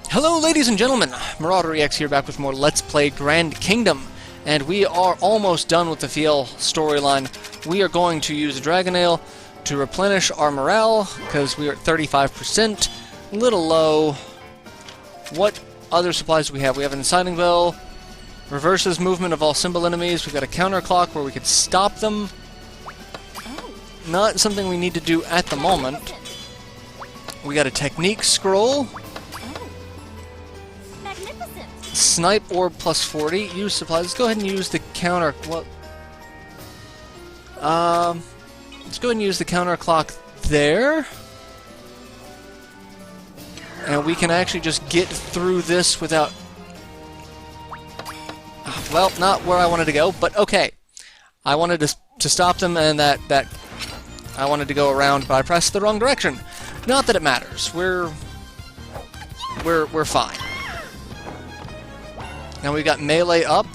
Hello ladies and gentlemen, MarauderEX here, back with more Let's Play Grand Kingdom, and we are almost done with the Fiel storyline. We are going to use a Dragon Ale to replenish our morale, because we are at 35%, a little low. What other supplies do we have? We have an inciting bell, reverses movement of all symbol enemies, we've got a counter clock where we could stop them. Not something we need to do at the moment. We got a technique scroll. Snipe orb plus 40. Use supplies. Let's go ahead and use the counter. What? Let's go ahead and use the counter clock there, and we can actually just get through this without. Well, not where I wanted to go, but okay. I wanted to stop them, and that I wanted to go around, but I pressed the wrong direction. Not that it matters. We're fine. Now we've got melee up.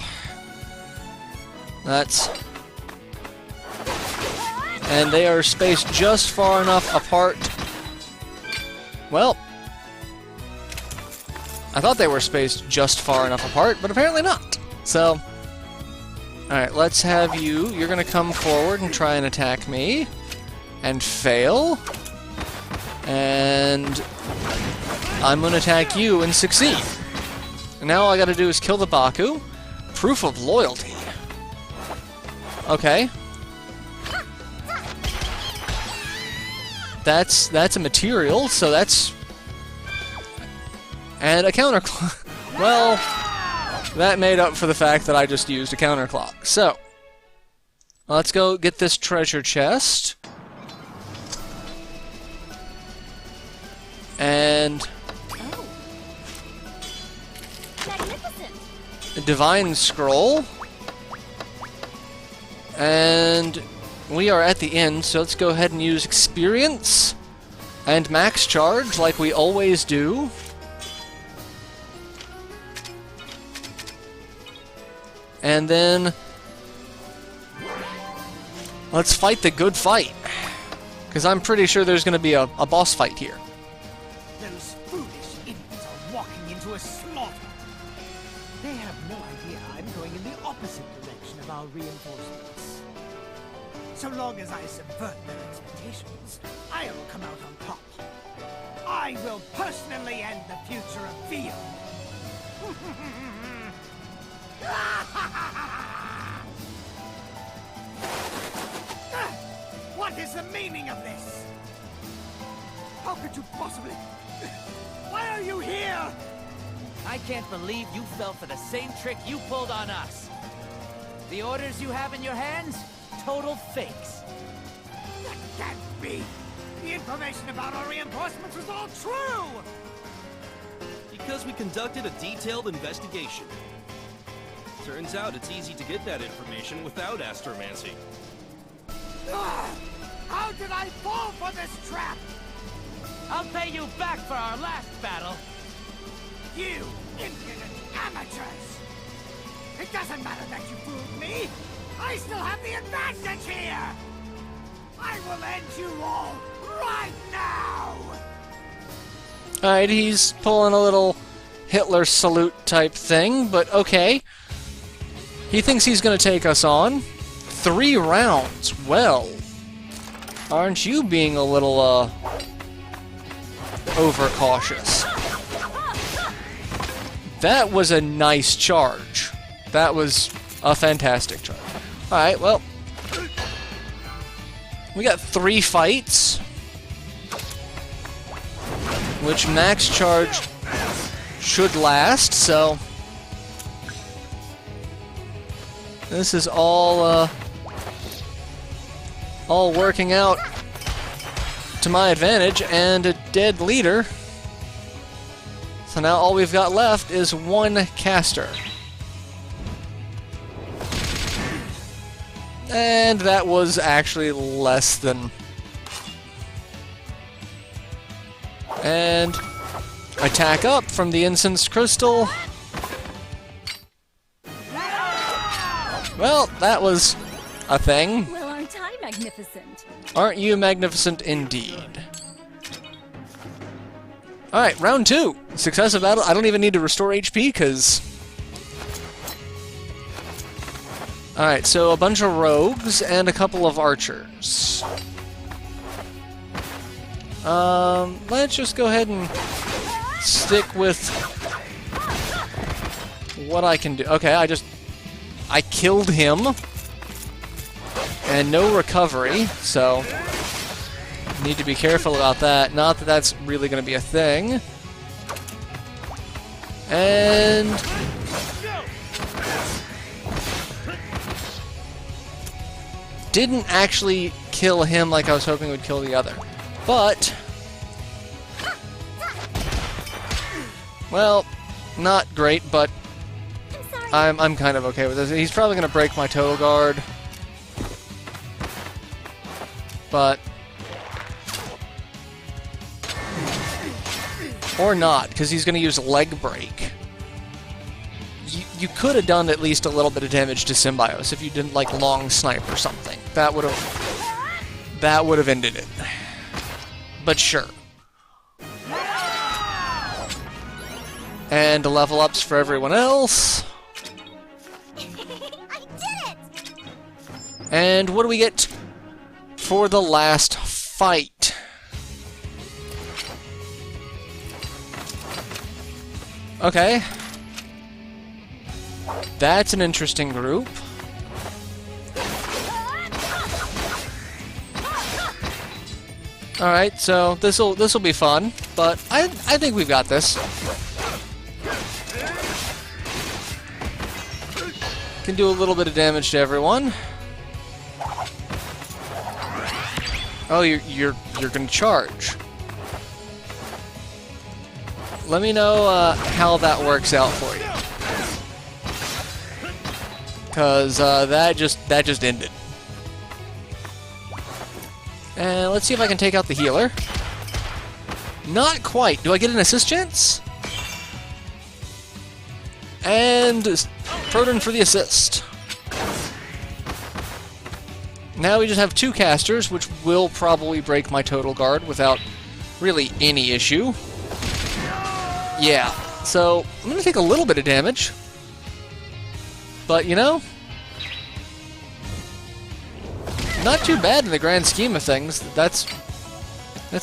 And they are spaced just far enough apart. Well, I thought they were spaced just far enough apart, but apparently not. So, alright, let's have you. You're going to come forward and try and attack me. And fail. And I'm going to attack you and succeed. And now all I gotta do is kill the Baku. Proof of loyalty. Okay. That's a material, so that's... And a counter clock. Well, that made up for the fact that I just used a counter clock. So, let's go get this treasure chest. And... a divine scroll. And we are at the end, so let's go ahead and use experience and max charge like we always do. And then let's fight the good fight, because I'm pretty sure there's going to be a boss fight here. Those foolish idiots are walking into a slaughter. They have no idea I'm going in the opposite direction of our reinforcements. So long as I subvert their expectations, I'll come out on top. I will personally end the future of Fiel. What is the meaning of this? How could you possibly... Why are you here? I can't believe you fell for the same trick you pulled on us. The orders you have in your hands? Total fakes. That can't be. The information about our reinforcements was all true. Because we conducted a detailed investigation. Turns out it's easy to get that information without astromancy. How did I fall for this trap? I'll pay you back for our last battle. You impudent amateurs! It doesn't matter that you fooled me! I still have the advantage here! I will end you all right now! Alright, he's pulling a little Hitler salute type thing, but okay. He thinks he's going to take us on. 3 rounds. Well, aren't you being a little, overcautious? That was a nice charge. That was a fantastic charge. Alright, well, we got 3 fights, which max charge should last, so this is all working out to my advantage, and a dead leader. So now all we've got left is 1 caster. And that was actually less than... And attack up from the incensed crystal. Well, that was a thing. Well, aren't I magnificent? Aren't you magnificent indeed? Alright, round 2. Successive battle. I don't even need to restore HP, because... Alright, so a bunch of rogues and a couple of archers. Let's just go ahead and stick with what I can do. Okay, I killed him. And no recovery, so... Need to be careful about that. Not that that's really going to be a thing. And... Didn't actually kill him like I was hoping would kill the other. But... Well, not great, but... I'm kind of okay with this. He's probably going to break my total guard. But... Or not, because he's going to use leg break. You could have done at least a little bit of damage to Symbiosis if you didn't like long snipe or something. That would have ended it. But sure. And level ups for everyone else. I did it! And what do we get for the last fight? Okay. That's an interesting group. Alright, so this'll be fun, but I think we've got this. Can do a little bit of damage to everyone. Oh, you're gonna charge. Let me know how that works out for you. Cause that just ended. And let's see if I can take out the healer. Not quite. Do I get an assist chance? And Proton for the assist. Now we just have 2 casters, which will probably break my total guard without really any issue. Yeah, so I'm going to take a little bit of damage. But, you know, not too bad in the grand scheme of things. That's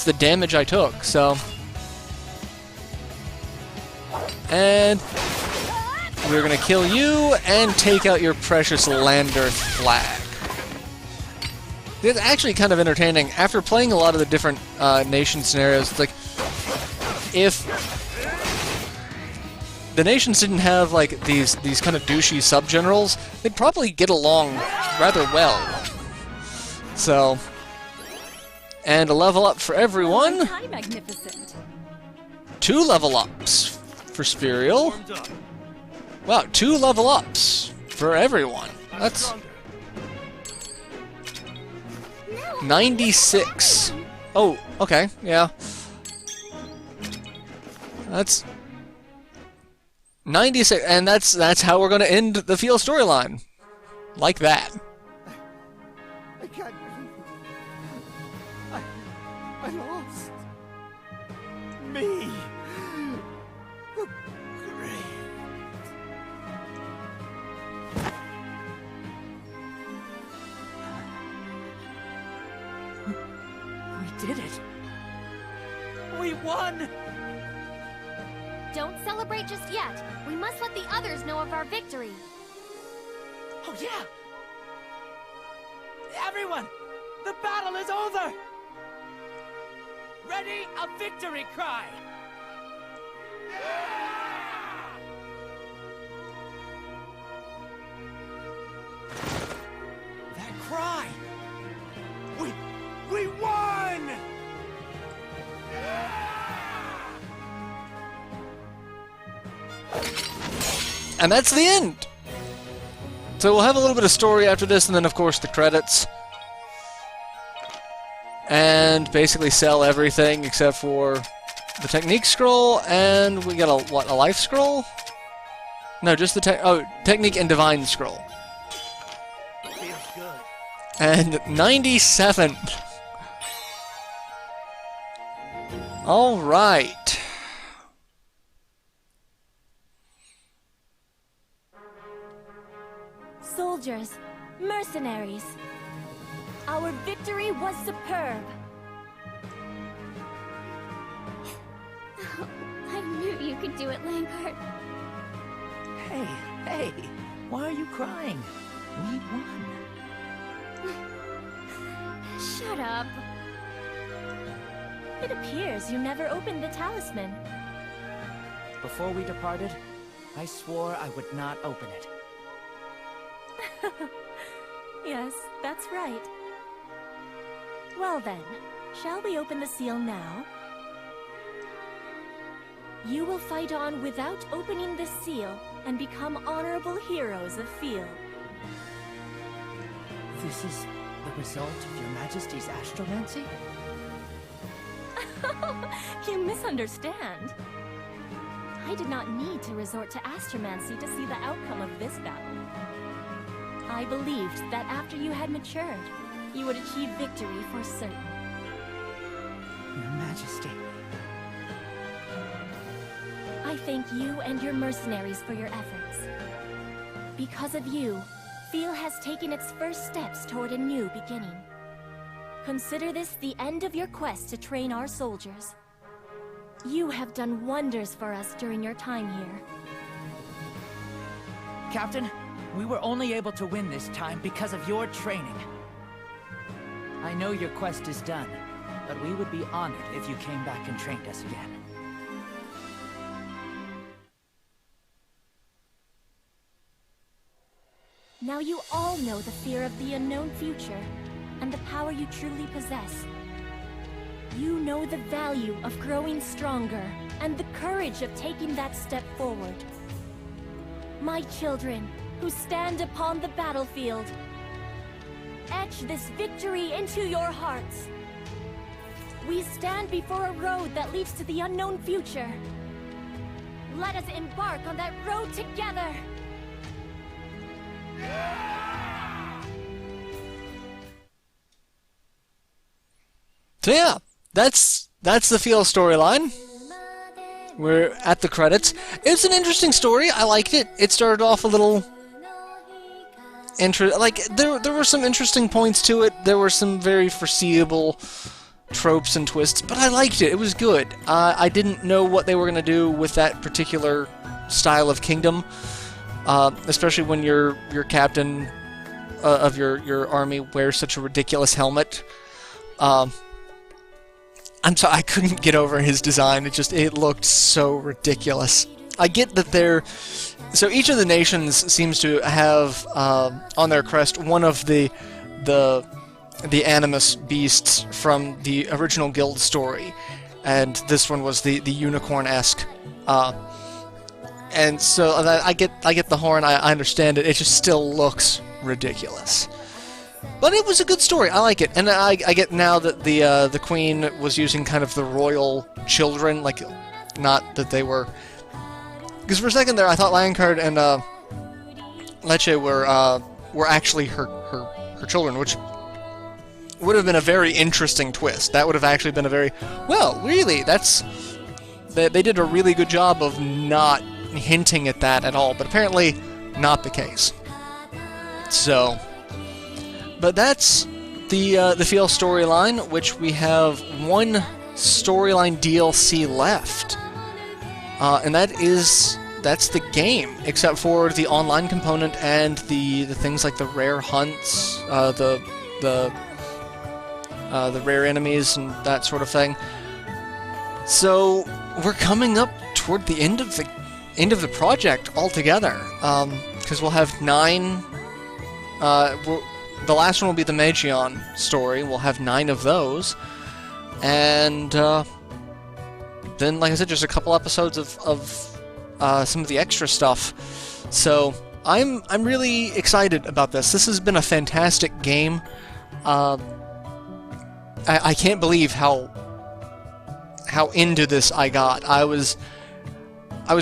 the damage I took, so... And we're going to kill you and take out your precious Lander flag. It's actually kind of entertaining. After playing a lot of the different nation scenarios, it's like, if the nations didn't have like these kind of douchey sub-generals, they'd probably get along rather well. So, and a level up for everyone. Magnificent. 2 level ups for Spirial. Wow, 2 level ups for everyone. That's 96. Oh, okay, yeah. That's 96, and that's how we're gonna end the Fiel storyline. Like that. I can't believe it. I lost. Me. Great. We did it! We won! Don't celebrate just yet. We must let the others know of our victory. Oh yeah! Everyone! The battle is over! Ready? A victory cry! That cry! We won! And that's the end! So we'll have a little bit of story after this, and then of course the credits. And basically sell everything except for the technique scroll, and we got a life scroll? No, just the technique and divine scroll. Feels good. And 97. Alright. soldiers, mercenaries. Our victory was superb. I knew you could do it, Lankard. Hey, why are you crying? We won. Shut up. It appears you never opened the talisman. Before we departed, I swore I would not open it. Yes, that's right. Well then, shall we open the seal now? You will fight on without opening the seal and become honorable heroes of Fiel. This is the result of your Majesty's astromancy? You misunderstand. I did not need to resort to astromancy to see the outcome of this battle. I believed that after you had matured, you would achieve victory for certain. Your Majesty. I thank you and your mercenaries for your efforts. Because of you, Fiel has taken its first steps toward a new beginning. Consider this the end of your quest to train our soldiers. You have done wonders for us during your time here. Captain, we were only able to win this time because of your training. I know your quest is done, but we would be honored if you came back and trained us again. Now you all know the fear of the unknown future, and the power you truly possess. You know the value of growing stronger, and the courage of taking that step forward. My children, who stand upon the battlefield, etch this victory into your hearts. We stand before a road that leads to the unknown future. Let us embark on that road together! So yeah, that's the Fiel storyline. We're at the credits. It's an interesting story. I liked it. It started off a little there were some interesting points to it. There were some very foreseeable tropes and twists, but I liked it. It was good. I didn't know what they were going to do with that particular style of kingdom, especially when your captain of your army wears such a ridiculous helmet. I'm sorry, I couldn't get over his design. It looked so ridiculous. I get that so each of the nations seems to have on their crest one of the animus beasts from the original guild story, and this one was the unicorn-esque. And so I get the horn. I understand it. It just still looks ridiculous. But it was a good story. I like it, and I get now that the queen was using kind of the royal children, like not that they were. Because for a second there, I thought Lankard and Lecce were actually her children, which would have been a very interesting twist. That would have actually been a very really. They did a really good job of not hinting at that at all, but apparently not the case. So. But that's the Fiel storyline, which we have one storyline DLC left, and that's the game, except for the online component and the things like the rare hunts, the rare enemies and that sort of thing. So we're coming up toward the end of the project altogether, because we'll have 9. The last one will be the Magion story. We'll have 9 of those, and then, like I said, just a couple episodes of some of the extra stuff. So I'm really excited about this. This has been a fantastic game. I can't believe how into this I got. I was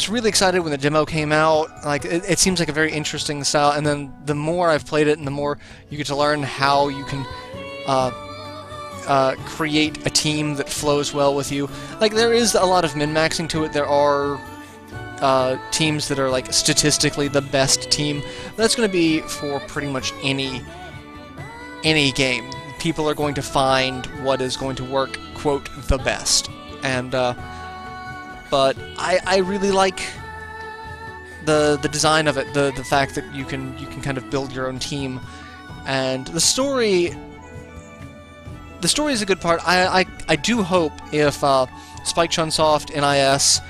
really excited when the demo came out. Like, it seems like a very interesting style, and then the more I've played it and the more you get to learn how you can create a team that flows well with you. Like, there is a lot of min-maxing to it. There are teams that are like statistically the best team. That's going to be for pretty much any game. People are going to find what is going to work, quote, the best. And but I really like the design of it, the fact that you can kind of build your own team, and the story is a good part. I do hope if Spike Chunsoft, NIS,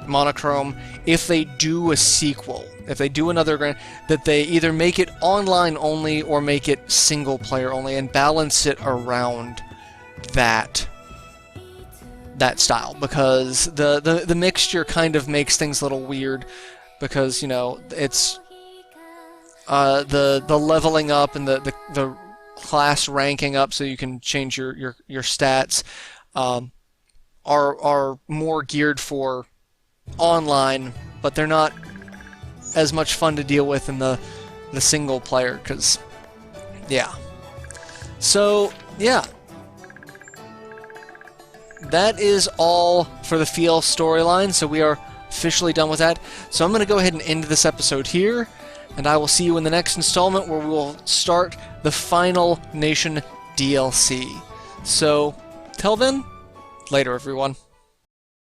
Monochrome, if they do a sequel, if they do another Grand, that they either make it online only or make it single player only, and balance it around that style, because the mixture kind of makes things a little weird, because, you know, it's the leveling up and the class ranking up so you can change your stats are more geared for online, but they're not as much fun to deal with in the single player, because yeah. So yeah, that is all for the Fiel storyline, so we are officially done with that. So I'm going to go ahead and end this episode here, and I will see you in the next installment where we will start the final Nation DLC. So, till then, later everyone.